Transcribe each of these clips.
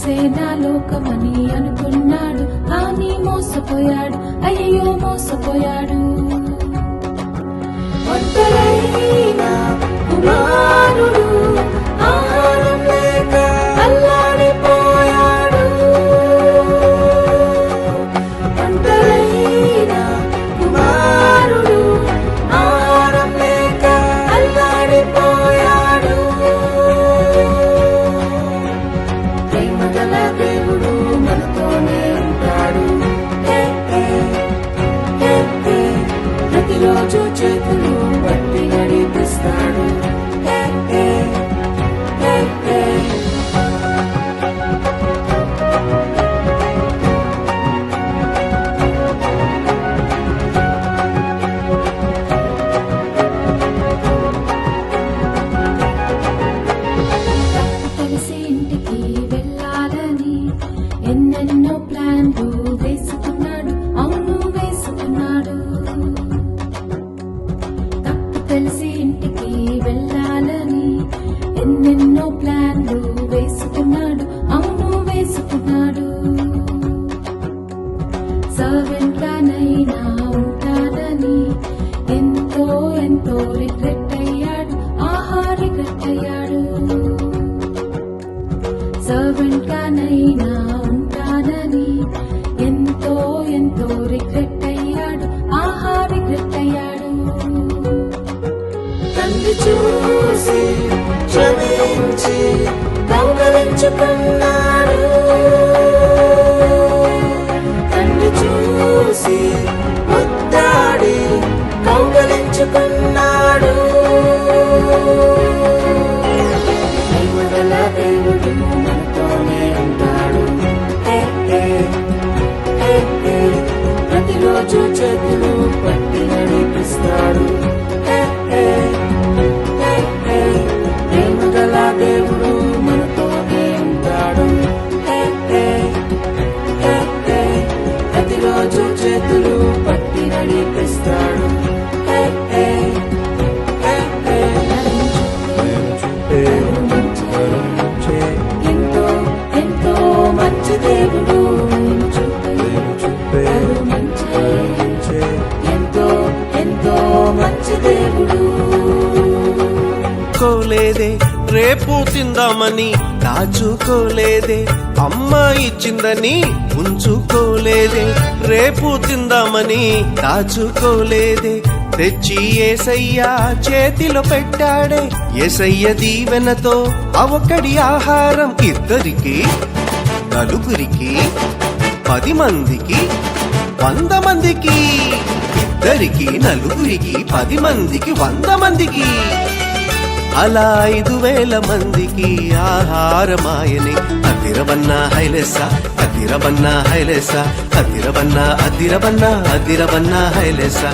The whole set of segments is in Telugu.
ఇదే నా లోకమని అనుకున్నాడు, కానీ మోసపోయాడు, అయ్యో మోసపోయాడు. ఒంటరైన కుమారుడు ఆహారం లేక అల్లాడిపోయాడు. ఒంటరైన కుమారుడు ఆహారం లేక అల్లాడిపోయాడు. ప్రేమగల దేవుడు మనతోనే ఉంటాడు. ప్రతిరోజు చేతులు పట్టి నడిపిస్తాడు. కలిసి ఇంటికి వెళ్ళాలని ఎన్నెన్నో ప్లాన్లు వేసుకున్నాడు, అవును వేసుకున్నాడు. కలిసి ఇంటికి వెళ్ళాలని ఎన్నెన్నో ప్లాన్లు వేసుకున్నాడు, అవును వేసుకున్నాడు. సర్వెంట్ గానైనా ఉంటానని ఎంతో ఎంతో రిగ్రెట్ అయ్యాడు, ఆహా రిగ్రెట్ అయ్యాడు. సర్వెంట్ గానైనా ఉంటానని ఎంతో ఎంతో రిగ్రెట్ అయ్యాడు, ఆహా రిగ్రెట్ అయ్యాడు. తండ్రి చూసి క్షమించి కౌగలించుకున్నాడు. తండ్రి చూసి ముద్దాడి కౌగలించుకున్నాడు. ప్రేమగల దేవుడు మనతోనే ఉంటాడు. ప్రతిరోజు చేతులు పట్టి నడిపిస్తాడు. ప్రేమగల దేవుడు మనతోనే ఉంటాడు. ప్రతిరోజు చేతులు పట్టి నడిపిస్తాడు. ఎంతో ఎంతో మంచి దేవుడు, ఎంతో ఎంతో మంచి దేవుడు. కోలేదే రేపు తిందామని దాచుకోలేదే, అమ్మ ఇచ్చిందని ఉంచుకోలేదే. రేపు తిందామని దాచుకోలేదే, తెచ్చి యేసయ్య చేతిలో పెట్టాడే. యేసయ్య దీవెనతో అవకడి ఆహారం ఇద్దరికి, నలుగురికి, 10 మందికి, 100 మందికి. ఇద్దరికి, నలుగురికి, 10 మందికి, 100 మందికి. అలా 5,000 మందికి ఆహారమాయని. అదిరవన్న హైలెస్స, అదిరవన్న హైలెస్స, అదిరవన్న అదిరవన్న అదిరవన్న హైలెస్స.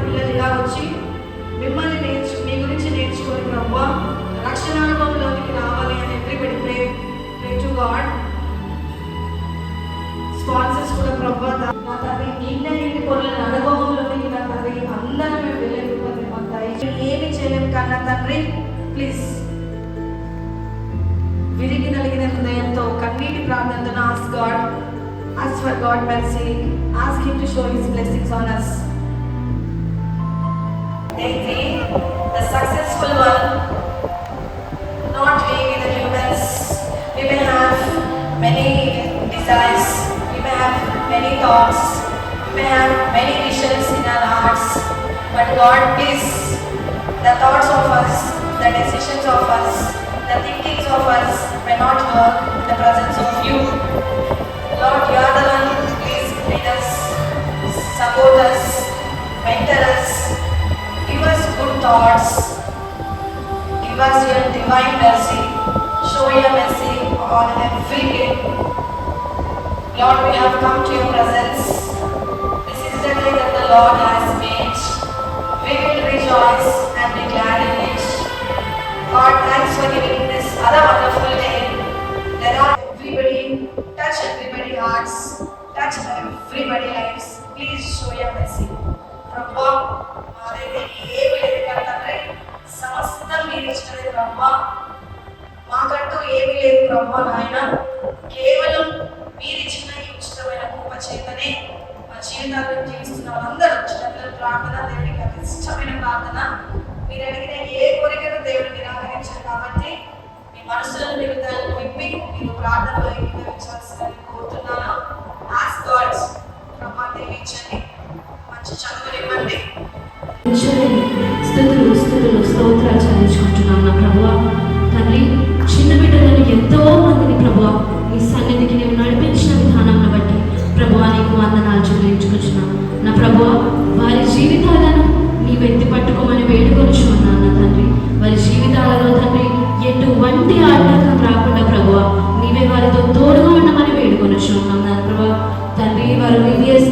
పిల్లలు ఇలా వచ్చి మిమ్మల్ని మీ గురించి నేర్చుకొని ప్రభువా రక్షణ అనుభవంలోనికి రావాలి అని everybody pray to God. Sponsors కూడా ప్రభువా నా తండ్రి ఇంటి పనుల అనుభవంలోనికి నా తండ్రి అందరూ మేము వెళ్ళేటువంటి పొందాయి. ఏమి చేయలేము కన్నా తండ్రి ప్లీజ్ విరిగి నలిగిన హృదయంతో కన్నీటి ప్రార్థనతో ask for God mercy, ask Him to show His blessings on us. They the successful one, not we the humans. We may have many desires, we may many thoughts, we may have many visions in our hearts, but God, please, the thoughts of us, the decisions of us, the thinkings of us may not work in the presence of you. Lord, you are the one, please lead us, support us, mentor us, give us good thoughts, give us your divine mercy, show your mercy on every day. Lord, we have come to your presence. This is the day that the Lord has made. We will rejoice and be glad in it. God, thanks for giving this other wonderful day. Let everybody touch everybody's hearts, touch everybody's lives. Please show your mercy. Prabhu, మాదైతే ఏమీ లేదు తండ్రి, సమస్తం మీరు ఇచ్చినది బ్రహ్మ. మాకంటూ ఏమీ లేదు బ్రహ్మ నాయన, కేవలం మీరు ఇచ్చిన ఈ ఉచితమైన కృప చేతనే మా జీవితాలను జీవిస్తున్న వాళ్ళందరూ చిన్నపిల్లల ప్రార్థన, దేవుడికి అతి ఇష్టమైన ప్రార్థన. మీరు అడిగిన ఏ కోరికను దేవుడు నిరాకరించారు కాబట్టి మీ మనసులను నిమిత్తాలను విప్పి మీరు ప్రార్థనలో ఏకీభవించాల్సిందని కోరుతున్నాను. ఆస్క్ గాడ్ బ్రహ్మ దీవించండి, మంచి చదువునివ్వండి. స్తుతులు స్తోత్రాలు చెల్లించుకుంటున్నాం నా ప్రభువా. తండ్రి, చిన్న బిడ్డలను ఎంతో మందిని ప్రభువా నీ సన్నిధికి నీవు నడిపించిన విధానాన్ని బట్టి ప్రభువా నీకు వందనాలు చెల్లించుకుంటున్నాం నా ప్రభువా. వారి జీవితాలను నీవు ఎత్తి పట్టుకోమని వేడుకొనిచున్నాను నా తండ్రి. వారి జీవితాలలో తండ్రి ఎటువంటి ఆటంకం రాకుండా ప్రభువా నీవే వారితో తోడుగా ఉండమని వేడుకొనిచున్నాం నా ప్రభువా. తండ్రి, వారు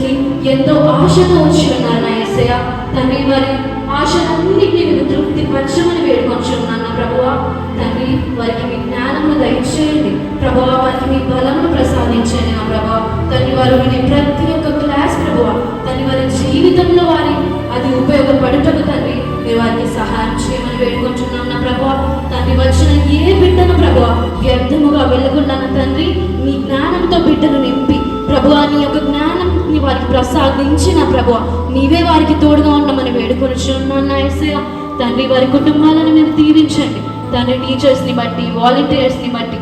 కి ఎంతో ఆశతో వచ్చి ఉన్నారు నా యేసయ్య. తండ్రి, వారి ఆశలన్నింటినీ మీరు తృప్తిపరచమని వేడుకొనిచున్నాను నా ప్రభువా. తండ్రి, వారికి మీ జ్ఞానమును దయచేయండి ప్రభువా, వారికి మీ బలమును ప్రసాదించండి నా ప్రభువా. తండ్రి, వారు వినే ప్రతి ఒక్క క్లాస్ ప్రభువా తండ్రి వారి జీవితంలో వారి అది ఉపయోగపడుటకు తండ్రి మీరు వారికి సహాయం చేయమని వేడుకుంటున్నాం నా ప్రభువా. తండ్రి, వచ్చిన ఏ బిడ్డను ప్రభువా వ్యర్థముగా వెళ్ళకుండా తండ్రి మీ జ్ఞానంతో బిడ్డను నింపి ప్రభువా నీ యొక్క జ్ఞానాన్ని వారికి ప్రసాదించిన ప్రభువా నీవే వారికి తోడుగా ఉండమని వేడుకొనిచున్నాను నా యేసయ్య. తండ్రి, వారి కుటుంబాలను మీరు దీవించండి తండ్రి. టీచర్స్ని బట్టి, వాలంటీర్స్ని బట్టి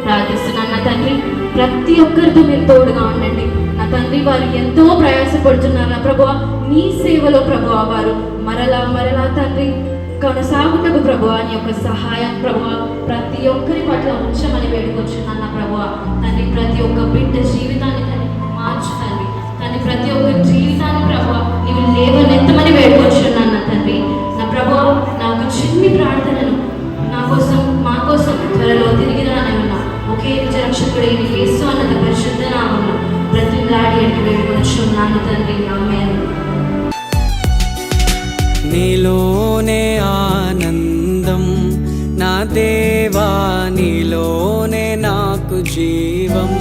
ప్రార్థిస్తున్నాను నా తండ్రి. ప్రతి ఒక్కరితో మీరు తోడుగా ఉండండి నా తండ్రి. వారు ఎంతో ప్రయాసపడుతున్నారు నా ప్రభువా నీ సేవలో ప్రభువా. వారు మరలా తండ్రి కొనసాగుటకు ప్రభువా నీ యొక్క సహాయం ప్రభువా ప్రతి ఒక్కరి పట్ల ఉంచమని వేడుకొచ్చున్నాను నా ప్రభువా. తండ్రి, ప్రతి ఒక్క బిడ్డ జీవితాన్ని తండ్రి మార్చు తండ్రి. తండ్రి, ప్రతి ఒక్క జీవితాన్ని ప్రభువా నీవు లేవనెత్తమని వేడుకొచ్చున్నాను నా తండ్రి. నా ప్రభువా, నాకు చిన్ని ప్రార్థనను నా కోసం మా కోసం త్వరలో తిరిగి రానన్నా ఒకే నిజ రక్షకుడైన యేసు అన్నత పరిశుద్ధ నామమున బ్రతిమలాడి అడిగి వేడుకొచ్చున్నాను తండ్రి. ఆమేన్. నీలోనే ఆనందం నా దేవా, నీలోనే నాకు జీవం.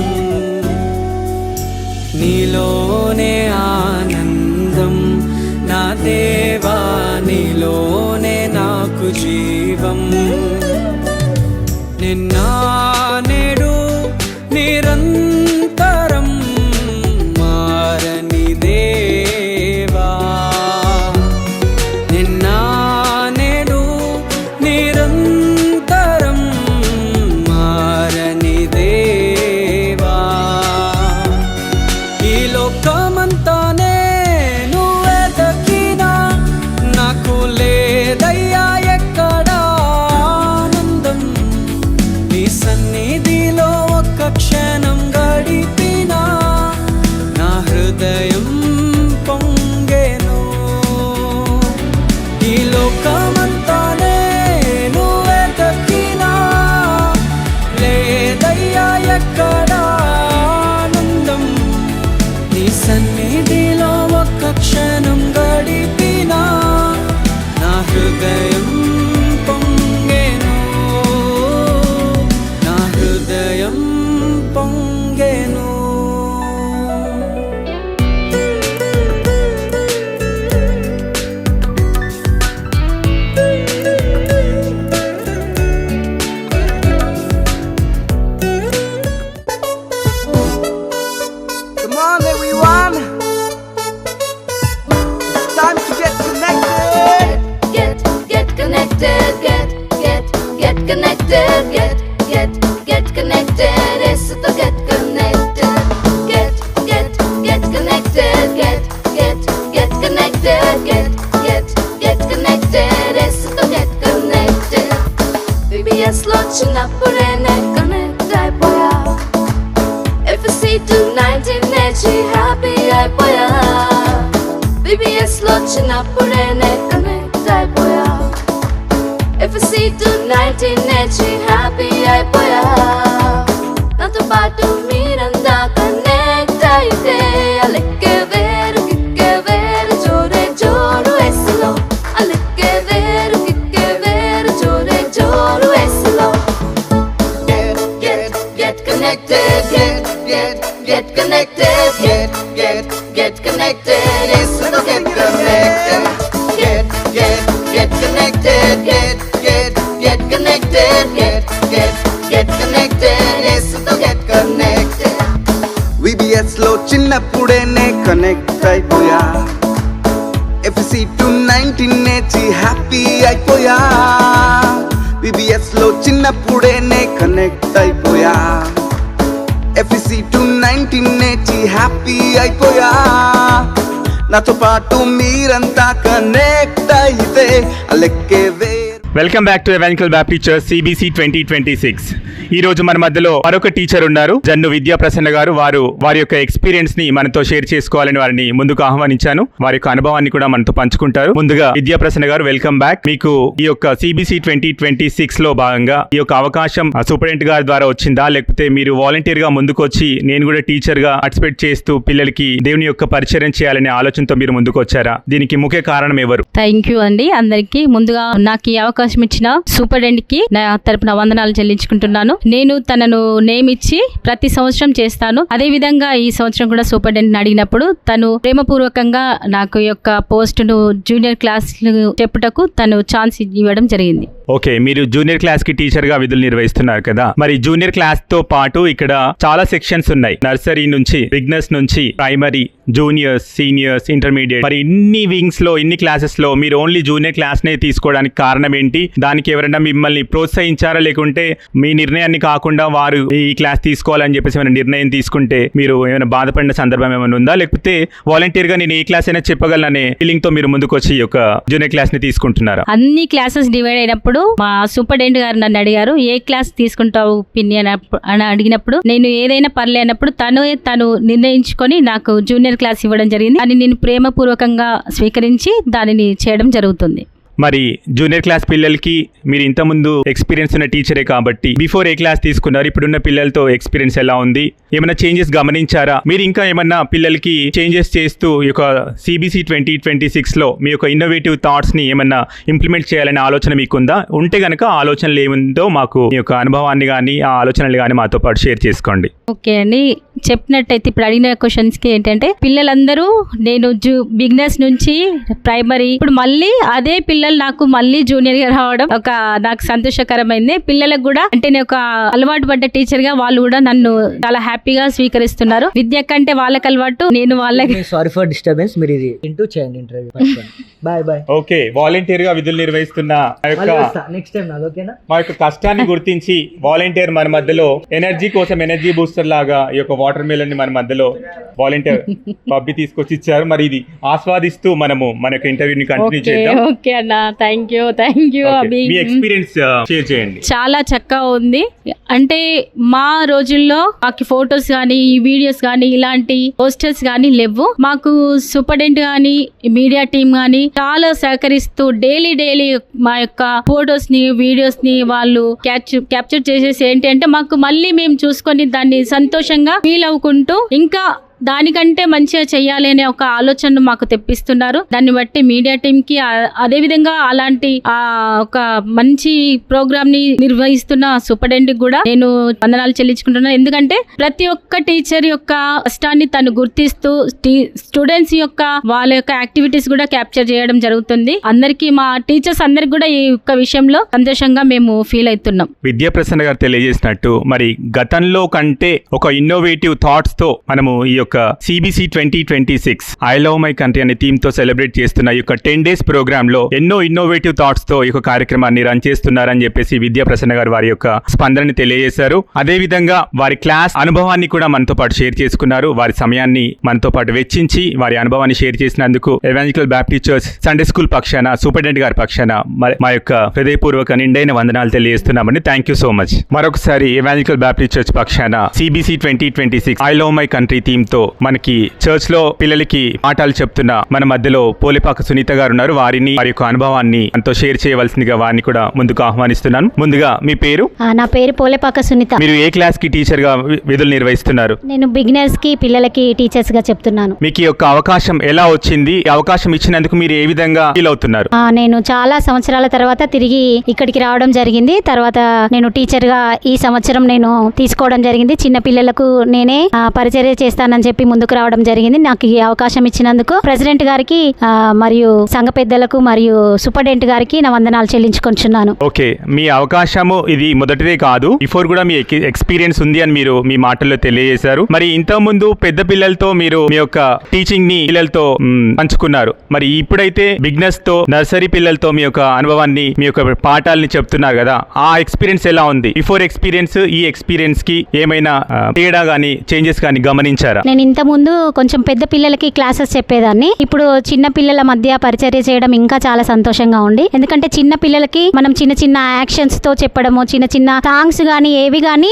నీలోనే ఆనందం నా దేవా, నీలోనే నాకు జీవం. నిన్న నేడు నిరంతరం మారని దేవా. నిన్న నేడు నిరంతరం మారని దేవా. ఈ లోకమంతానే connected, get connected, esto get connected. VBS లో చిన్నప్పుడే నే connect అయిపోయా. FSC 219 నేర్చి happy అయిపోయా. VBS లో చిన్నప్పుడే నే connect అయిపోయా. FSC 219 నేర్చి happy అయిపోయా. నాతో పాటు మీరంతా connect అయితే అలెక్కే వేరు కిక్కే వేరు జోరే జోరు ఎస్లో. అలెక్కే వేరు కిక్కే వేరు జోరే జోరు ఎస్లో. Get connected, get connected, get connected, esto get connected. Get connected, get connected, get connected, esto get connected. VBS లో చిన్నప్పుడే నే కనెక్ట్ అయిపోయా. FSC 219 నేర్చి హ్యాపీ అయిపోయా. VBS లో చిన్నప్పుడే నే కనెక్ట్ అయిపోయా. FSC 219 నేర్చి హ్యాపీ అయిపోయా. నాతో పాటు మీరంతా కనెక్ట్ అయితే అలెక్కే వేరు. Welcome back to Evangelical Baptist Church CBC 2026. ఈ రోజు మన మధ్యలో మరొక టీచర్ ఉన్నారు, జన్ను విద్యా ప్రసన్న గారు. వారి యొక్క ఎక్స్పీరియన్స్ ని మనతో షేర్ చేసుకోవాలని వారిని ముందుకు ఆహ్వానించాను. వారి యొక్క అనుభవాన్ని కూడా మనతో పంచుకుంటారు. ముందుగా విద్యా ప్రసన్న గారు, వెల్కమ్ బ్యాక్. మీకు ఈ యొక్క CBC 2026 లో భాగంగా ఈ యొక్క అవకాశం సూపరింటెండెంట్ గారి ద్వారా వచ్చిందా, లేకపోతే మీరు వాలంటీర్ గా ముందుకు వచ్చి నేను కూడా టీచర్ గా పార్టిసిపేట్ చేస్తూ పిల్లలకి దేవుని యొక్క పరిచయం చేయాలనే ఆలోచనతో మీరు ముందుకు వచ్చారా? దీనికి ముఖ్య కారణం ఎవరు? థ్యాంక్ యూ అండి. అందరికీ ముందుగా నాకు ఈ అవకాశం ఇచ్చిన సూపరింటెండెంట్ కి నా తరపున వందనాలు చెల్లించుకుంటున్నాను. నేను తనను నేమ్ ఇచ్చి ప్రతి సంవత్సరం చేస్తాను. అదే విధంగా ఈ సంవత్సరం కూడా సూపరింటెండెంట్ అడిగినప్పుడు తను ప్రేమపూర్వకంగా నాకు యొక్క పోస్ట్ ను జూనియర్ క్లాస్ చెప్పుటకు తను ఛాన్స్ ఇవ్వడం జరిగింది. ఓకే, మీరు జూనియర్ క్లాస్ కి టీచర్ గా విధులు నిర్వహిస్తున్నారు కదా. మరి జూనియర్ క్లాస్ తో పాటు ఇక్కడ చాలా సెక్షన్స్ ఉన్నాయి. నర్సరీ నుంచి, బిగినర్స్ నుంచి, ప్రైమరీ, జూనియర్స్, సీనియర్స్, ఇంటర్మీడియట్. మరి ఇన్ని వింగ్స్ లో, ఇన్ని క్లాసెస్ లో మీరు ఓన్లీ జూనియర్ క్లాస్ నే తీసుకోవడానికి కారణం ఏంటి? దానికి ఎవరైనా మిమ్మల్ని ప్రోత్సహించారా, లేకుంటే మీ నిర్ణయాన్ని కాకుండా వారు ఈ క్లాస్ తీసుకోవాలని చెప్పేసి ఏమైనా నిర్ణయం తీసుకుంటే మీరు ఏమైనా బాధపడిన సందర్భం ఏమైనా ఉందా, లేకపోతే వాలంటీర్ గా నేను ఏ క్లాస్ అయినా చెప్పగలననే ఫీలింగ్ తో మీరు ముందుకు వచ్చి ఈ యొక్క జూనియర్ క్లాస్ ని తీసుకుంటున్నారా? అన్ని క్లాసెస్ డివైడ్ అయినప్పుడు మా సూపరింటెండెంట్ గారు నన్ను అడిగారు, ఏ క్లాస్ తీసుకుంటావు పిన్ని అని అడిగినప్పుడు నేను ఏదైనా పర్లే అన్నప్పుడు తను నిర్ణయించుకొని నాకు జూనియర్ క్లాస్ ఇవ్వడం జరిగింది. అని నేను ప్రేమపూర్వకంగా స్వీకరించి దానిని చేయడం జరుగుతుంది. మరి జూనియర్ క్లాస్ పిల్లలకి మీరు ఇంతకుముందు ఎక్స్పీరియన్స్ ఉన్న టీచరే కాబట్టి బిఫోర్ ఏ క్లాస్ తీసుకున్నారు, ఇప్పుడున్న పిల్లలతో ఎక్స్పీరియన్స్ ఎలా ఉంది, ఏమైనా చేంజెస్ గమనించారా? మీరు ఇంకా ఏమన్నా పిల్లలకి చేంజెస్ చేస్తూ ఈ యొక్క CBC 2026 లో మీ యొక్క ఇన్నోవేటివ్ థాట్స్ ని ఏమన్నా ఇంప్లిమెంట్ చేయాలనే ఆలోచన మీకుందా? ఉంటే గనక ఆలోచనలు ఏముందో మాకు మీ యొక్క అనుభవాన్ని కానీ ఆ ఆలోచనలు కానీ మాతో పాటు షేర్ చేసుకోండి. ఓకే అండి, చెప్పినట్టయితే ఇప్పుడు అడిగిన క్వశ్చన్స్ కి ఏంటంటే పిల్లలందరూ నేను బిగినర్స్ నుంచి ప్రైమరీ, ఇప్పుడు మళ్ళీ అదే పిల్లలు నాకు మళ్ళీ జూనియర్ గా రావడం ఒక నాకు సంతోషకరమైంది. పిల్లలకు కూడా అంటే నేను ఒక అలవాటు పడ్డ టీచర్ గా వాళ్ళు కూడా నన్ను చాలా హ్యాపీగా స్వీకరిస్తున్నారు. విద్య కంటే వాళ్ళకి అలవాటు, నేను వాళ్ళకి. సారీ ఫర్ డిస్టర్బెన్స్, మీరు ఇది ఇంటూ చేయండి ఇంటర్వ్యూ. బాయ్. ఓకే, వాలంటీర్ గా విధులు నిర్వహిస్తున్న నెక్స్ట్ టైం నాది ఓకేనా? మా యొక్క కష్టాన్ని గుర్తించి వాలంటీర్ మన మధ్యలో ఎనర్జీ కోసం ఎనర్జీ బూస్టర్ లాగా ఈ యొక్క వాటర్ మిలన్ ని మన మధ్యలో వాలంటీర్ పబ్బి తీసుకొచ్చి ఇచ్చారు. మరి ఇది ఆస్వాదిస్తూ మనము మన యొక్క ఇంటర్వ్యూని కంటిన్యూ చేద్దాం. ఓకే అన్న, thank you. Me experience share చేయండి. చాలా చక్కగా ఉంది. అంటే మా రోజుల్లో మాకు ఫొటోస్ కానీ వీడియోస్ కానీ ఇలాంటి పోస్టర్స్ కానీ లేవు. మాకు సూపరింటెండెంట్ కానీ మీడియా టీమ్ కానీ చాలా సహకరిస్తూ డైలీ మా యొక్క ఫొటోస్ ని వీడియోస్ ని వాళ్ళు క్యాప్చర్ చేసేసి ఏంటి అంటే మాకు మళ్ళీ మేము చూసుకొని దాన్ని సంతోషంగా ఫీల్ అవ్వుకుంటూ ఇంకా దానికంటే మంచిగా చెయ్యాలి అనే ఒక ఆలోచన మాకు తెప్పిస్తున్నారు. దాన్ని బట్టి మీడియా టీమ్ కి అదే విధంగా అలాంటి ఒక మంచి ప్రోగ్రామ్ ని నిర్వహిస్తున్న సూపరింటెండెంట్ కూడా నేను వందనాలు చెల్లించుకుంటున్నాను. ఎందుకంటే ప్రతి ఒక్క టీచర్ యొక్క కష్టాన్ని తను గుర్తిస్తూ స్టూడెంట్స్ యొక్క వాళ్ళ యొక్క యాక్టివిటీస్ కూడా క్యాప్చర్ చేయడం జరుగుతుంది. అందరికీ మా టీచర్స్ అందరికి కూడా ఈ యొక్క విషయంలో సంతోషంగా మేము ఫీల్ అవుతున్నాం. విద్యా ప్రసన్న గారు తెలియజేసినట్టు మరి గతంలో కంటే ఒక ఇన్నోవేటివ్ థాట్స్ తో మనము ఈ యొక్క యొక్క CBC 2026 I love my country అనే థీమ్ తో సెలబ్రేట్ చేస్తున్న ఈ యొక్క 10 days ప్రోగ్రామ్ లో ఎన్నో ఇన్నోవేటివ్ థాట్స్ తో ఈ యొక్క కార్యక్రమాన్ని రన్ చేస్తున్నారని చెప్పేసి విద్యా ప్రసన్న గారు వారి యొక్క స్పందనని తెలియజేశారు. అదే విధంగా వారి క్లాస్ అనుభవాన్ని కూడా మనతో పాటు షేర్ చేసుకున్నారు. వారి సమయాన్ని మనతో పాటు వెచ్చించి వారి అనుభవాన్ని షేర్ చేసినందుకు Evangelical Baptist Church Sunday school పక్షాన సూపరింటెండెంట్ గారి పక్షాన మా యొక్క హృదయపూర్వక నిండైన వందనాలు తెలియజేస్తున్నామండి. Thank you so much. మరొకసారి ఎవాంజలికల్ బాప్టిస్ట్ చర్చ్ పక్షాన CBC 2026 I love my country theme తో మనకి చర్చ్ లో పిల్లలకి పాఠాలు చెప్తున్న మన మధ్యలో పోలేపాక సునీత గారు ఉన్నారు. వారిని వారి యొక్క అనుభవాన్ని మనతో షేర్ చేయవలసిందిగా వారిని కూడా ముందుకు ఆహ్వానిస్తున్నాను. ముందుగా మీ పేరు? నా పేరు పోలేపాక సునీత. మీరు ఏ క్లాస్ కి టీచర్ గా విధులు నిర్వహిస్తున్నారు? నేను బిగినర్స్ కి పిల్లలకి టీచర్స్ గా చెప్తున్నాను. మీకు ఈ యొక్క అవకాశం ఎలా వచ్చింది? ఈ అవకాశం ఇచ్చినందుకు మీరు ఏ విధంగా ఫీల్ అవుతున్నారు? నేను చాలా సంవత్సరాల తర్వాత తిరిగి ఇక్కడికి రావడం జరిగింది. తర్వాత నేను టీచర్ గా ఈ సంవత్సరం నేను తీసుకోవడం జరిగింది. చిన్న పిల్లలకు నేనే పరిచర్య చేస్తానని చెప్పి ముందుకు రావడం జరిగింది. నాకు ఈ అవకాశం ఇచ్చినందుకు ప్రెసిడెంట్ గారికి మరియు సంఘ పెద్దలకు మరియు సూపరింటెండెంట్ గారికి నా వందనాలు చెల్లించుకుంటున్నాను. ఓకే, మీ అవకాశము ఇది మొదటిదే కాదు, బిఫోర్ కూడా మీ ఎక్స్పీరియన్స్ ఉంది అని మీరు మీ మాటల్లో తెలియజేశారు. మరి ఇంత ముందు పెద్ద పిల్లలతో మీరు మీ యొక్క టీచింగ్ ని పిల్లలతో పంచుకున్నారు. మరి ఇప్పుడైతే బిగినర్స్ తో నర్సరీ పిల్లలతో మీ యొక్క అనుభవాన్ని మీ యొక్క పాఠాలని చెప్తున్నారు కదా, ఆ ఎక్స్పీరియన్స్ ఎలా ఉంది? బిఫోర్ ఎక్స్పీరియన్స్ ఈ ఎక్స్పీరియన్స్ కి ఏమైనా తేడా గానీ చేంజెస్ కానీ గమనించారా? నేను ఇంత ముందు కొంచెం పెద్ద పిల్లలకి క్లాసెస్ చెప్పేదాన్ని. ఇప్పుడు చిన్న పిల్లల మధ్య పరిచర్య చేయడం ఇంకా చాలా సంతోషంగా ఉంది. ఎందుకంటే చిన్న పిల్లలకి మనం చిన్న చిన్న యాక్షన్స్ తో చెప్పడము, చిన్న చిన్న సాంగ్స్ గానీ ఏవి గానీ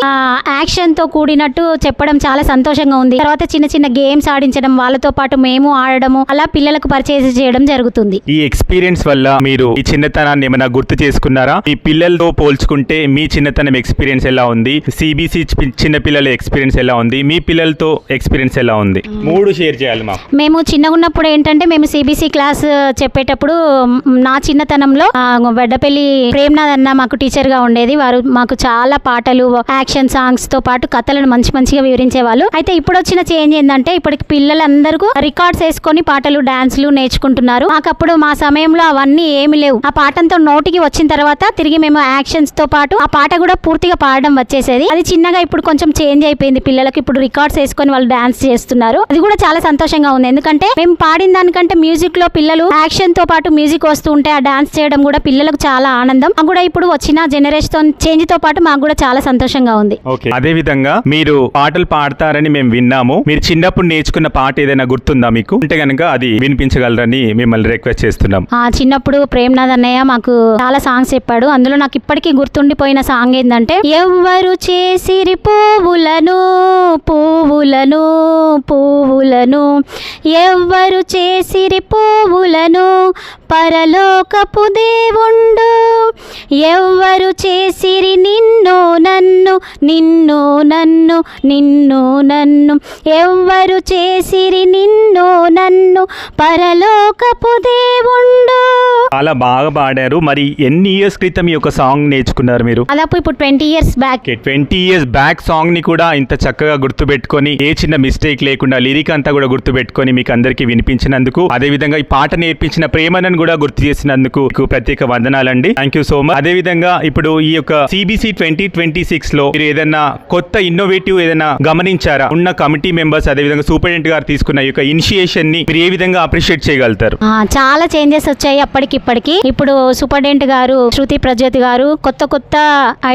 యాక్షన్ తో కూడినట్టు చెప్పడం చాలా సంతోషంగా ఉంది. తర్వాత చిన్న చిన్న గేమ్స్ ఆడించడం, వాళ్ళతో పాటు మేము ఆడడము, అలా పిల్లలకు పరిచయం చేయడం జరుగుతుంది. ఈ ఎక్స్పీరియన్స్ వల్ల మీరు ఈ చిన్నతనాన్ని ఏమైనా గుర్తు చేసుకున్నారా? మీ పిల్లలతో పోల్చుకుంటే మీ చిన్నతనం ఎక్స్పీరియన్స్ ఎలా ఉంది? CBC చిన్న పిల్లల ఎక్స్పీరియన్స్ ఎలా ఉంది? మీ పిల్లలతో ఎక్స్పీరియన్స్ ఎలా ఉంది? మూడు షేర్ చేయాలి మాకు. మేము చిన్నగా ఉన్నప్పుడు ఏంటంటే మేము CBC క్లాస్ చెప్పేటప్పుడు నా చిన్నతనంలో వెడ్డపల్లి ప్రేమ్నాథ్ అన్న మాకు టీచర్ గా ఉండేది. వారు మాకు చాలా పాటలు, యాక్షన్ సాంగ్స్ తో పాటు కథలను మంచిగా వివరించేవాళ్ళు. అయితే ఇప్పుడు వచ్చిన చేంజ్ ఏంటంటే ఇప్పటికి పిల్లలందరూ రికార్డ్స్ వేసుకొని పాటలు, డాన్స్లు నేర్చుకుంటున్నారు. మాకప్పుడు మా సమయంలో అవన్నీ ఏమి లేవు. ఆ పాటంతో నోటికి వచ్చిన తర్వాత తిరిగి మేము యాక్షన్స్ తో పాటు ఆ పాట కూడా పూర్తిగా పాడడం వచ్చేసేది. అది చిన్నగా ఇప్పుడు కొంచెం చేంజ్ అయిపోయింది. పిల్లలకి ఇప్పుడు రికార్డ్స్ వేసుకొని వాళ్ళు డాన్స్ చేస్తున్నారు. అది కూడా చాలా సంతోషంగా ఉంది. ఎందుకంటే మేము పాడిన దానికంటే మ్యూజిక్ లో పిల్లలు యాక్షన్ తో పాటు మ్యూజిక్ వస్తూ ఉంటే ఆ డాన్స్ చేయడం కూడా పిల్లలకు చాలా ఆనందం. మాకు కూడా ఇప్పుడు వచ్చిన జనరేషన్ చేంజ్ తో పాటు మాకు కూడా చాలా సంతోషంగా ఉంది. అదే విధంగా మీరు పాటలు పాడతారని మేము విన్నాము. మీరు చిన్నప్పుడు నేర్చుకున్న పాట ఏదైనా గుర్తుందా మీకు? అంటే కనుక అది వినిపించగలరని మిమ్మల్ని రిక్వెస్ట్ చేస్తున్నాం. చిన్నప్పుడు ప్రేమ్నాథ్ అన్నయ్య మాకు చాలా సాంగ్స్ చెప్పాడు. అందులో నాకు ఇప్పటికీ గుర్తుండిపోయిన సాంగ్ ఏంటంటే, ఎవ్వరు చేసిరి పువ్వులను పువ్వులను పువ్వులను, ఎవ్వరు చేసిరి పువ్వులను పరలోకపు దేవుండు, ఎవ్వరు చేసిరి నిన్ను నన్ను నిన్ను నన్ను నిన్ను నన్ను, ఎవ్వరు చేసిరి నిన్ను నన్ను పరలోకపు దేవుండు. చాలా బాగా పాడారు. మరి ఎన్ని ఇయర్స్ క్రితం ఈ యొక్క సాంగ్ నేర్చుకున్నారు మీరు? దాదాపు ఇప్పుడు 20 years back. 20 years back song ని కూడా ఇంత చక్కగా గుర్తుపెట్టుకొని, ఏ చిన్న మిస్టేక్ లేకుండా లిరిక్ అంతా కూడా గుర్తుపెట్టుకొని మీకు అందరికి వినిపించినందుకు, అదే విధంగా ఈ పాట నేర్పించిన ప్రేమను కూడా గుర్తు చేసినందుకు మీకు ప్రత్యేక వందనాలండి. Thank you so much. అదే విధంగా ఇప్పుడు ఈ యొక్క CBC 2026 లో మీరు ఏదైనా కొత్త ఇన్నోవేటివ్ ఏదైనా గమనించారా? ఉన్న కమిటీ మెంబర్స్ అదే విధంగా సూపరింటెండెంట్ గారు తీసుకున్న ఈ యొక్క ఇనిషియేషన్ ని మీరు ఏ విధంగా అప్రిషియేట్ చేయగలుగుతారు? చాలా చేంజెస్ వచ్చాయి అప్పటికిప్పటికి. ఇప్పుడు సూపరింటెండెంట్ గారు శృతి ప్రజ్యోతి గారు కొత్త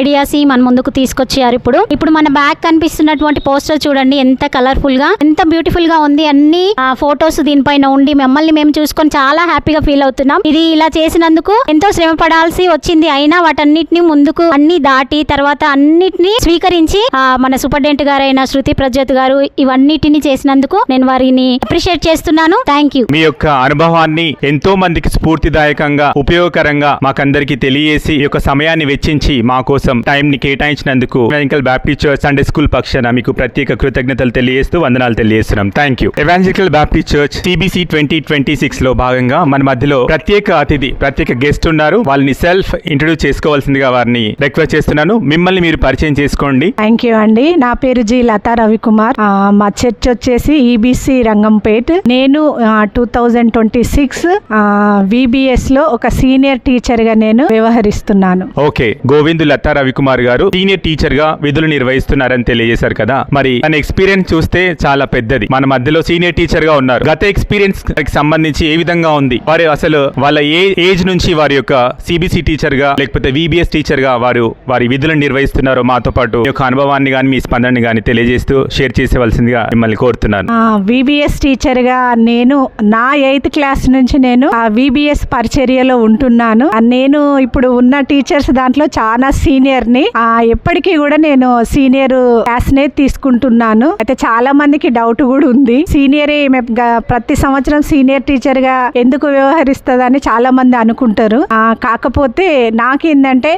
ఐడియాస్ మన ముందుకు తీసుకొచ్చారు. ఇప్పుడు మన బ్యాక్ కనిపిస్తున్నటువంటి పోస్టర్ చూడండి, ఎంత కలర్ఫుల్ గా, ఎంత బ్యూటిఫుల్ గా ఉంది. అన్ని ఫోటోస్ దీనిపైన ఉండి మమ్మల్ని మేము చూసుకొని చాలా హ్యాపీగా ఫీల్ అవుతున్నాం. ఇది ఇలా చేసినందుకు ఎంతో శ్రమ పడాల్సి వచ్చింది. అయినా వాటన్నిటిని ముందుకు అన్ని దాటి తర్వాత అన్నిటిని స్వీకరించి మన సూపరింటెండెంట్ గారైన శృతి ప్రజ్యోతి గారు ఇవన్నిటిని చేసినందుకు నేను వారిని అప్రిషియేట్ చేస్తున్నాను. Thank you. మీ యొక్క అనుభవాన్ని ఎంతో మందికి స్ఫూర్తిదాయకంగా, ఉపయోగకరంగా మాకందరికి తెలియజేసి ఈ యొక్క సమయాన్ని వెచ్చించి మా కోసం టైం ని కేటాయించినందుకు Evangelical Baptist Church Sunday school పక్షాన మీకు ప్రత్యేక కృతజ్ఞతలు తెలియజేస్తూ వందనాలు తెలియజేస్తున్నాం. Thank you. Evangelical Baptist Church CBC 2026 లో భాగంగా మన మధ్యలో ప్రత్యేక అతిథి, ప్రత్యేక గెస్ట్ ఉన్నారు. వాళ్ళని సెల్ఫ్ ఇంట్రొడ్యూస్ చేసుకోవాల్సిందిగా వారిని రిక్వెస్ట్ చేస్తున్నాను. మిమ్మల్ని మీరు పరిచయం చేసుకోండి. థ్యాంక్ యూ అండి. నా పేరు జి లతా రవికుమార్. మా చర్చ్ వచ్చేసి EBC రంగంపేట్. నేను 2026 VBS లో ఒక సీనియర్ టీచర్ గా నేను వ్యవహరిస్తున్నాను. ఓకే, గోవిందు లతా రవికుమార్ గారు సీనియర్ టీచర్ గా విధులు నిర్వహిస్తున్నారని తెలియజేశారు కదా. మరి తన ఎక్స్పీరియన్స్ చూస్తే చాలా పెద్దది. మన మధ్యలో సీనియర్ టీచర్ గా ఉన్నారు. గత ఎక్స్పీరియన్స్ కి సంబంధించి ఏ విధంగా ఉంది, వారు అసలు వాళ్ళ ఏ ఏజ్ నుంచి వారి యొక్క సిబిసి టీచర్ గా లేకపోతే విబిఎస్ టీచర్ గా వారి విధులను నిర్వహిస్తున్నారో మాతో పాటు మీ యొక్క అనుభవాన్ని గాని మీ స్పందనని గాని తెలియజేస్తూ షేర్ చేసేవలసిందిగా మిమ్మల్ని కోరుతున్నాను. విబిఎస్ టీచర్ గా నేను నా 8th క్లాస్ నుంచి నేను ఆ విబిఎస్ పరిచర్యలో ఉంటున్నాను. నేను ఇప్పుడు ఉన్న టీచర్స్ దాంట్లో చాలా సీనియర్ ని. ఎప్పటికీ కూడా నేను సీనియర్ క్లాస్ నే తీసుకుంటున్నాను. అయితే చాలా మందికి డౌట్ కూడా ఉంది, సీనియర్ ప్రతి సంవత్సరం సీనియర్ టీచర్ గా ఎందుకు వ్యవహరిస్తుందని చాలా మంది అనుకుంటారు. కాకపోతే నాకేందంటే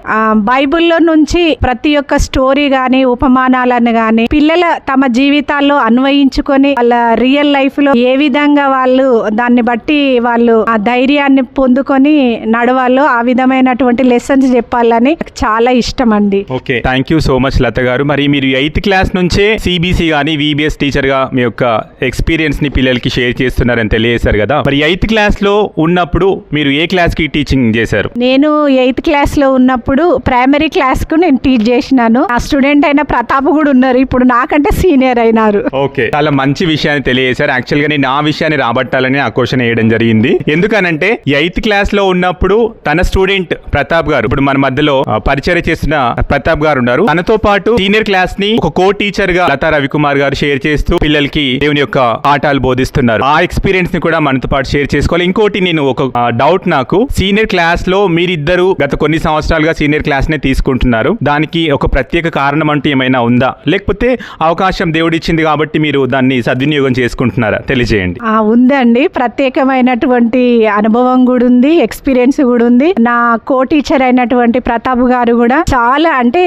బైబిల్లో నుంచి ప్రతి ఒక్క స్టోరీ గాని ఉపమానాలను గాని పిల్లల తమ జీవితాల్లో అన్వయించుకొని వాళ్ళ రియల్ లైఫ్ లో ఏ విధంగా వాళ్ళు దాన్ని బట్టి వాళ్ళు ఆ ధైర్యాన్ని పొందుకొని నడవాలో ఆ విధమైనటువంటి లెసన్స్ చెప్పాలని చాలా ఇష్టం అండి. Okay, thank you so much Latha గారు. మరి మీరు 8th క్లాస్ నుంచే సిబిసి గానీ విబిఎస్ టీచర్ గా మీ యొక్క ఎక్స్పీరియన్స్ ని పిల్లలకి షేర్ చేస్తున్నారని తెలియజేశారు కదా. మరి 8th క్లాస్ లో ఉన్నప్పుడు మీరు ఏ క్లాస్ కి టీచింగ్ చేశారు? నేను 8th క్లాస్ లో ఉన్నప్పుడు ప్రైమరీ క్లాస్ కు నేను టీచ్ చేసినాను. ఆ స్టూడెంట్ అయిన ప్రతాప్ కూడా ఉన్నారు, ఇప్పుడు నాకంటే సీనియర్ అయినారు. ఓకే, చాలా మంచి విషయాన్ని తెలియజేశారు. యాక్చువల్ గా నేను ఆ విషయాన్ని రాబట్టాలని ఆ క్వశ్చన్ వేయడం జరిగింది. ఎందుకనంటే 8th క్లాస్ లో ఉన్నప్పుడు తన స్టూడెంట్ ప్రతాప్ గారు, ఇప్పుడు మన మధ్యలో పరిచయం చేసిన ప్రతాప్ గారు ఉన్నారు, తనతో పాటు సీనియర్ క్లాస్ ని ఒక కో టీచర్ గా లతా రవికుమార్ గారు షేర్ చేస్తూ పిల్లలకి దేవుని యొక్క పాఠాలు బోధిస్తున్నారు. ఆ ఎక్స్పీరియన్స్ ని కూడా మనతో పాటు షేర్ చేసుకోవాలి. ఇంకోటి, నేను ఒక డౌట్, నాకు సీనియర్ క్లాస్ లో మీరిద్దరు గత కొన్ని సంవత్సరాలుగా సీనియర్ క్లాస్ నే తీసుకుంటున్నారు. దానికి ఒక ప్రత్యేక కారణం అంటూ ఏమైనా ఉందా, లేకపోతే అవకాశం దేవుడిచ్చింది కాబట్టి మీరు దాన్ని సద్వినియోగం చేసుకుంటున్నారా? తెలియజేయండి. ఉందండి, ప్రత్యేకమైనటువంటి అనుభవం కూడా ఉంది, ఎక్స్పీరియన్స్ కూడా ఉంది. నా కో టీచర్ అయినటువంటి ప్రతాప్ గారు కూడా చాలా, అంటే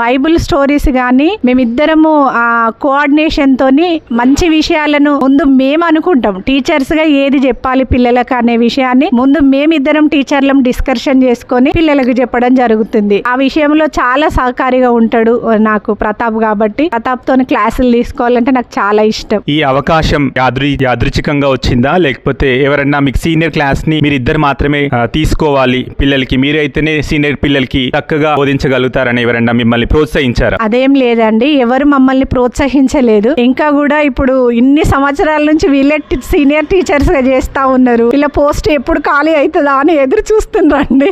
బైబుల్ స్టోరీస్ గానీ మేమిద్దరము ఆ కోఆర్డినేషన్ తోని మంచి విషయాలను ముందు మేము అనుకుంటాం, టీచర్స్ గా ఏది చెప్పాలి పిల్లలకు అనే విషయాన్ని ముందు మేమిద్దరం టీచర్లం డిస్కషన్ చేసుకొని పిల్లలకు చెప్పడం జరుగుతుంది. ఆ విషయంలో చాలా సహకారిగా ఉంటాడు నాకు ప్రతాప్. కాబట్టి ప్రతాప్ తోని క్లాసులు తీసుకోవాలంటే నాకు చాలా ఇష్టం. ఈ అవకాశం యాదృచ్ఛికంగా వచ్చిందా, లేకపోతే ఎవరన్నా మీకు సీనియర్ క్లాస్ ని మీరిద్దరు మాత్రమే తీసుకోవాలి పిల్లలకి, మీరైతేనే సీనియర్ పిల్లలకి చక్కగా బోధించగలుగుతారని ఎవరన్నా మిమ్మల్ని ప్రోత్సహించారా? అదేం లేదండి, ఎవరు మమ్మల్ని ప్రోత్సహించలేదు. ఇంకా కూడా ఇప్పుడు ఇన్ని సంవత్సరాల నుంచి వీళ్ళే సీనియర్ టీచర్స్ గా చేస్తా ఉన్నారు. వీళ్ళ పోస్ట్ ఎప్పుడు ఖాళీ అవుతుందా అని ఎదురు చూస్తుండ్రండి.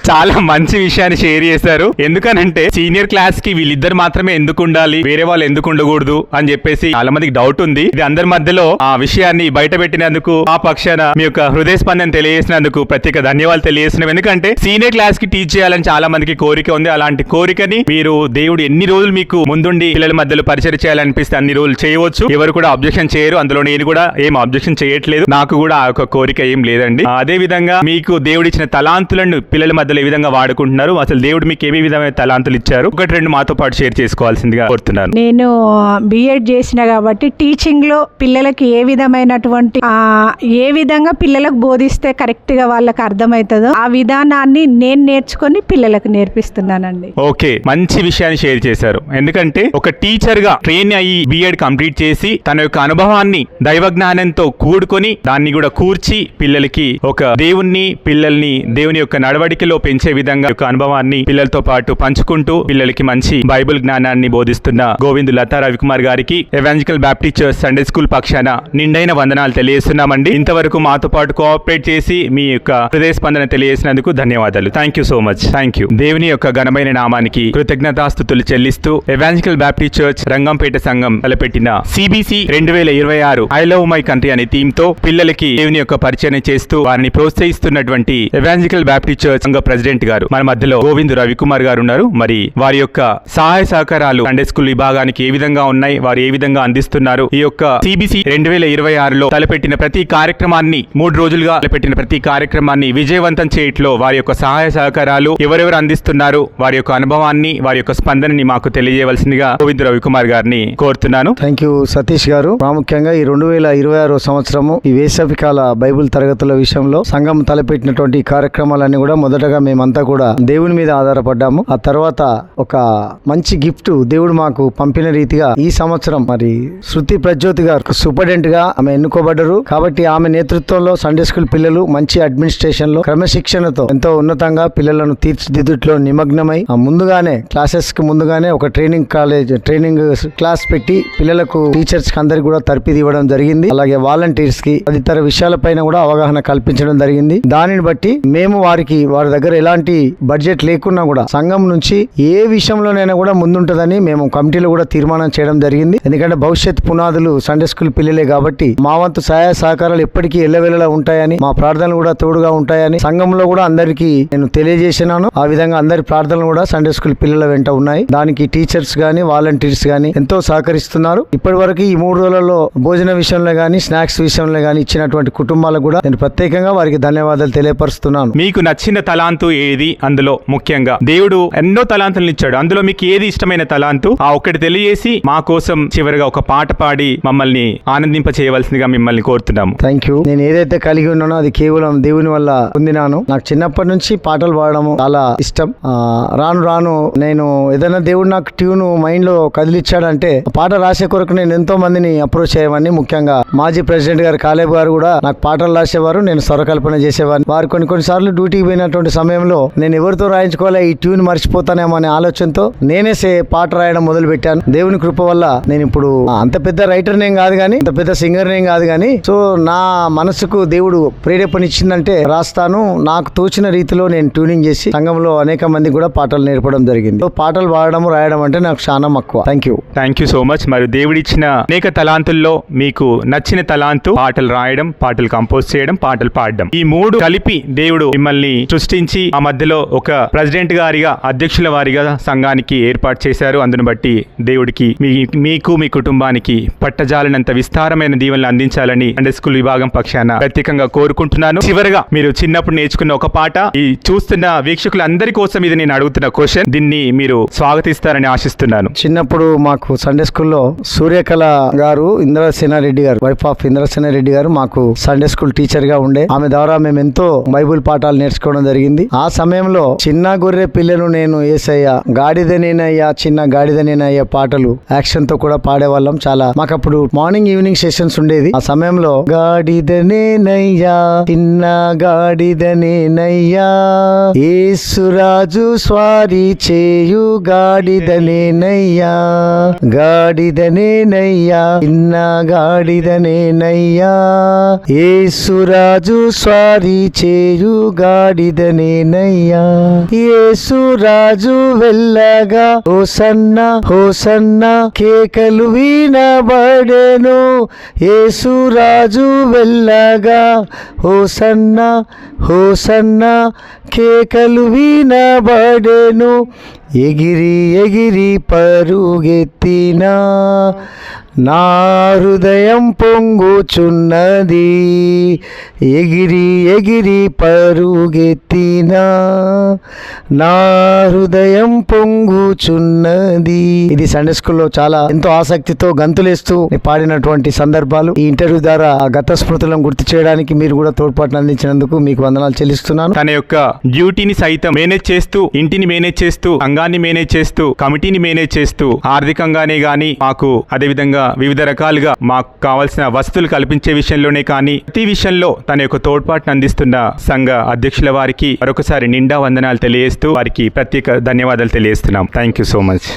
చాలా మంచి విషయాన్ని షేర్ చేశారు. ఎందుకనంటే సీనియర్ క్లాస్ కి వీళ్ళిద్దరు మాత్రమే ఎందుకు ఉండాలి, వేరే వాళ్ళు ఎందుకు ఉండకూడదు అని చెప్పేసి చాలా మందికి డౌట్ ఉంది. ఇది అందరి మధ్యలో ఆ విషయాన్ని బయట పెట్టినందుకు ఆ పక్షాన మీ యొక్క హృదయ స్పందన తెలియజేసినందుకు ప్రత్యేక ధన్యవాదాలు తెలియజేస్తున్నాం. ఎందుకంటే సీనియర్ క్లాస్ కి టీచ్ చేయాలని చాలా మందికి కోరిక ఉంది. అలాంటి కోరికని మీరు దేవుడు ఎన్ని రోజులు మీకు ముందుండి పిల్లల మధ్యలో పరిచయం చేయాలనిపిస్తే అన్ని రోజులు చేయవచ్చు. ఎవరు కూడా అబ్జెక్షన్ చేయరు. అందులో నేను కూడా ఏం అబ్జెక్షన్ చేయట్లేదు. నాకు కూడా ఆ యొక్క కోరిక ఏం లేదండి. అదే విధంగా మీకు దేవుడిచ్చిన తలాంతులను పిల్లల మధ్యలో ఏ విధంగా వాడుకుంటున్నారు, అసలు దేవుడు మీకు ఏ విధమైన తలాంతులు ఇచ్చారు, ఒకటి రెండు మాతో పాటు షేర్ చేసుకోవాల్సిందిగా కోరుతున్నాను. నేను బిఎడ్ చేసిన కాబట్టి టీచింగ్ లో పిల్లలకి ఏ విధమైనటువంటి ఏ విధంగా పిల్లలకు బోధిస్తే కరెక్ట్ గా వాళ్ళకి అర్థమవుతుందో ఆ విధానాన్ని నేను నేర్చుకొని పిల్లలకు నేర్పిస్తున్నానండి. ఓకే, మంచి విషయాన్ని షేర్ చేశారు. ఎందుకంటే ఒక టీచర్ గా ట్రైన్ అయ్యి బిఎడ్ కంప్లీట్ చేసి తన యొక్క అనుభవాన్ని దైవ జ్ఞానంతో కూడుకొని దాన్ని కూడా కూర్చి పిల్లలకి ఒక పిల్లల్ని దేవుని యొక్క నడవడికలో పెంచే విధంగా యొక్క అనుభవాన్ని పిల్లలతో పాటు పంచుకుంటూ పిల్లలకి మంచి బైబిల్ జ్ఞానాన్ని బోధిస్తున్న గోవిందు లతా రవికుమార్ గారికి evangelical Baptist Church Sunday school పక్షాన నిండైన వందనాలు తెలియజేస్తున్నామండి. ఇంతవరకు మాతో పాటు కోఆపరేట్ చేసి మీ యొక్క హృదయ స్పందన తెలియజేసినందుకు ధన్యవాదాలు. Thank you so much. Thank you. దేవుని యొక్క ఘనమైన నామానికి కృతజ్ఞతాస్తుతులు చెల్లిస్తూ ఎవాంజలికల్ బాప్టిస్ట్ చర్చ్ రంగంపేట సంఘం తలపెట్టిన CBC 2026 I love my country అనే థీమ్ తో పిల్లలకి దేవుని యొక్క పరిచయం చేస్తూ వారిని ప్రోత్సహిస్తున్నటువంటి ఎవాంజలికల్ బాప్టిస్ట్ చర్చ్ సంఘ ప్రెసిడెంట్ గారు మన మధ్యలో గోవిందు రవికుమార్ గారు ఉన్నారు. మరి వారి యొక్క సహాయ సహకారాలు సండే స్కూల్ విభాగానికి ఏ విధంగా ఉన్నాయి, వారు ఏ విధంగా అందిస్తున్నారు, ఈ యొక్క సిబిసి 2026లో తలపెట్టిన ప్రతి కార్యక్రమాన్ని 3 రోజులుగా తలపెట్టిన ప్రతి కార్యక్రమాన్ని విజయవంతం చేయట్లో వారి యొక్క సహాయ సహకారాలు ఎవరెవరు అందిస్తున్నారు, వారి యొక్క అనుభవాన్ని వారి యొక్క స్పందనని మాకు తెలియజేయవలసిందిగా గోవిందు రవికుమార్ గారిని కోరుతున్నాను. థ్యాంక్ యూ సతీష్ గారు. ప్రాముఖ్యంగా ఈ 2026 సంవత్సరము ఈ వేసవికాల బైబిల్ తరగతుల విషయంలో సంఘం తలపెట్టినటువంటి కార్యక్రమాలన్నీ కూడా మొదటగా మేమంతా కూడా దేవుని మీద ఆధారపడ్డాము. ఆ తర్వాత ఒక మంచి గిఫ్ట్ దేవుడు మాకు పంపిన రీతిగా ఈ సంవత్సరం మరి శృతి ప్రజ్యోతి గారు సూపరింటెండెంట్ గా ఆమె ఎన్నుకోబడ్డారు. కాబట్టి ఆమె నేతృత్వంలో సండే స్కూల్ పిల్లలు మంచి అడ్మినిస్ట్రేషన్ లో క్రమశిక్షణతో ఎంతో ఉన్నతంగా పిల్లలను తీర్చిదిద్దుట్లో నిమగ్నమై ముందుగానే క్లాసెస్ కి ముందుగానే ఒక ట్రైనింగ్ క్లాస్ పెట్టి పిల్లలకు టీచర్స్ కి అందరికి కూడా తర్పిది ఇవ్వడం జరిగింది. అలాగే వాలంటీర్స్ కి తదితర విషయాలపైన కూడా అవగాహన కల్పించడం జరిగింది. దానిని బట్టి మేము వారి దగ్గర ఎలాంటి బడ్జెట్ లేకున్నా కూడా సంఘం నుంచి ఏ విషయంలోనైనా కూడా ముందుంటదని మేము కమిటీలో కూడా తీర్మానం చేయడం జరిగింది. ఎందుకంటే భవిష్యత్ పునాదులు సండే స్కూల్ పిల్లలే కాబట్టి మా వంతు సహాయ సహకారాలు ఎప్పటికీ ఎల్లవేళలా ఉంటాయని, మా ప్రార్థనలు కూడా తోడుగా ఉంటాయని సంఘంలో కూడా అందరికీ నేను తెలియజేసినాను. ఆ విధంగా అందరి ప్రార్థనలు కూడా సండే స్కూల్ పిల్లల వెంట ఉన్నాయి. దానికి టీచర్స్ గానీ వాలంటీర్స్ గానీ ఎంతో సహకరిస్తున్నారు. ఇప్పటి వరకు ఈ 3 రోజులలో భోజన విషయంలో గానీ స్నాక్స్ విషయంలో గానీ ఇచ్చినటువంటి కుటుంబాలకు కూడా నేను ప్రత్యేకంగా వారికి ధన్యవాదాలు తెలియపరుస్తున్నాను. మీకు నచ్చిన తలాంతు ఏది? అందులో ముఖ్యంగా దేవుడు ఎన్నో తలాంతులను ఇచ్చాడు. అందులో మీకు ఏది ఇష్టమైన తలాంతు ఆ ఒక్కటి తెలియజేసి మా కోసం చివరిగా ఒక పాట పాడి మమ్మల్ని ఆనందింప చేయవలసిందిగా మిమ్మల్ని కోరుతున్నాము. Thank you. నేను ఏదైతే కలిగి ఉన్నానో అది కేవలం దేవుని వల్ల పొందినాను. నాకు చిన్నప్పటి నుంచి పాటలు పాడడం చాలా ఇష్టం. రాను రాను నేను ఏదైనా దేవుడు నాకు ట్యూన్ మైండ్ లో కదిలిచ్చాడంటే పాట రాసే కొరకు నేను ఎంతో మందిని అప్రోచ్ అయ్యేవాడిని. ముఖ్యంగా మాజీ ప్రెసిడెంట్ గారు కాలేబ్ గారు కూడా నాకు పాటలు రాసేవారు, నేను స్వరకల్పన చేసేవాడిని. వారు కొన్ని సార్లు డ్యూటీకి పోయినటువంటి సమయంలో నేను ఎవరితో రాయించుకోవాలా, ఈ ట్యూన్ మర్చిపోతానేమో అనే ఆలోచనతో నేనే పాట రాయడం మొదలు పెట్టాను. దేవుని కృప వల్ల నేను ఇప్పుడు అంత పెద్ద రైటర్ నేం కాదు కానీ, అంత పెద్ద సింగర్ నేం కాదు కానీ, సో నా మనసుకు దేవుడు ప్రేరేపణ ఇచ్చిందంటే రాస్తాను. నాకు తోచిన రీతిలో నేను ట్యూనింగ్ చేసి సంఘంలో అనేక మంది కూడా పాటలు నేర్పడం జరిగింది. పాటలు పాడడం రాయడం అంటే నాకు చాలా మక్కువ. Thank you so much. మరి దేవుడిచ్చిన అనేక తలాంతుల్లో మీకు నచ్చిన తలాంతు పాటలు రాయడం, పాటలు కంపోజ్ చేయడం, పాటలు పాడడం. ఈ 3 కలిపి దేవుడు మిమ్మల్ని సృష్టించి ఆ మధ్యలో ఒక ప్రెసిడెంట్ గారిగా అధ్యక్షుల వారిగా సంఘానికి ఏర్పాటు చేశారు. అందును బట్టి దేవుడికి మీకు మీ కుటుంబానికి పట్టజాలనంత విస్తారమైన దీవెనలు అందించాలని సండే స్కూల్ విభాగం పక్షాన ప్రత్యేకంగా కోరుకుంటున్నాను. చివరగా మీరు చిన్నప్పుడు నేర్చుకున్న ఒక పాట ఈ చూస్తున్న వీక్షకులందరి కోసం ఇది నేను అడుగుతున్న క్వశ్చన్, దీన్ని మీరు స్వాగతిస్తారని ఆశిస్తున్నాను. చిన్నప్పుడు మాకు సండే స్కూల్లో సూర్యకళ గారు, ఇంద్రసేనారెడ్డి గారు, వైఫ్ ఆఫ్ ఇంద్రసేనారెడ్డి గారు మాకు సండే స్కూల్ టీచర్ గా ఉండే. ఆమె ద్వారా మేము ఎంతో బైబుల్ పాఠాలు నేర్చుకోవడం జరిగింది. ఆ సమయంలో చిన్న గొర్రె పిల్లను నేను యేసయ్యా, గాడిద నేనయ్యా, చిన్న గాడిద నేనయ్యా పాటలు యాక్షన్ తో కూడా పాడేవాళ్ళం. చాలా మాకు అప్పుడు మార్నింగ్ ఈవినింగ్ సెషన్స్ ఉండేది. ఆ సమయంలో గాడిద నేనయ్యా, చిన్న గాడిద నేనయ్యా, యేసురాజు స్వారీ చేయు గాడిద నేనయ్యా, గాడిద నేనయ్యా, చిన్న గాడిద నేనయ్యా, యేసురాజు స్వారీ చేయు గాడిద నేనయ్యా, యేసురాజు వెళ్ళగా హోసన్న హోసన్న కేకలు వినబడెను, యేసురాజు వెళ్ళగా హోసన్న హోసన్న కేకలు వినబడెను, ఎగిరి ఎగిరి పరుగెత్తినా నా హృదయం పొంగుచున్నది, ఎగిరి ఎగిరి పరుగెత్తినా నా హృదయం పొంగుచున్నది. ఇది సండే స్కూల్లో చాలా ఎంతో ఆసక్తితో గంతులేస్తూ పాడినటువంటి సందర్భాలు. ఈ ఇంటర్వ్యూ ద్వారా గత స్మృతులను గుర్తు చేయడానికి మీరు కూడా తోడ్పాటును అందించినందుకు మీకు వందనాలు చెల్లిస్తున్నాను. తన యొక్క డ్యూటీని సైతం మేనేజ్ చేస్తూ, ఇంటిని మేనేజ్ చేస్తూ, సంఘాన్ని మేనేజ్ చేస్తూ, కమిటీని మేనేజ్ చేస్తూ, ఆర్థికంగానే గానీ మాకు అదేవిధంగా వివిధ రకాలుగా మాకు కావాల్సిన వసతులు కల్పించే విషయంలోనే కానీ ప్రతి విషయంలో తన యొక్క తోడ్పాటును అందిస్తున్న సంఘ అధ్యక్షుల వారికి మరొకసారి నిండా వందనాలు తెలియజేస్తూ వారికి ప్రత్యేక ధన్యవాదాలు తెలియజేస్తున్నాం. Thank you so much.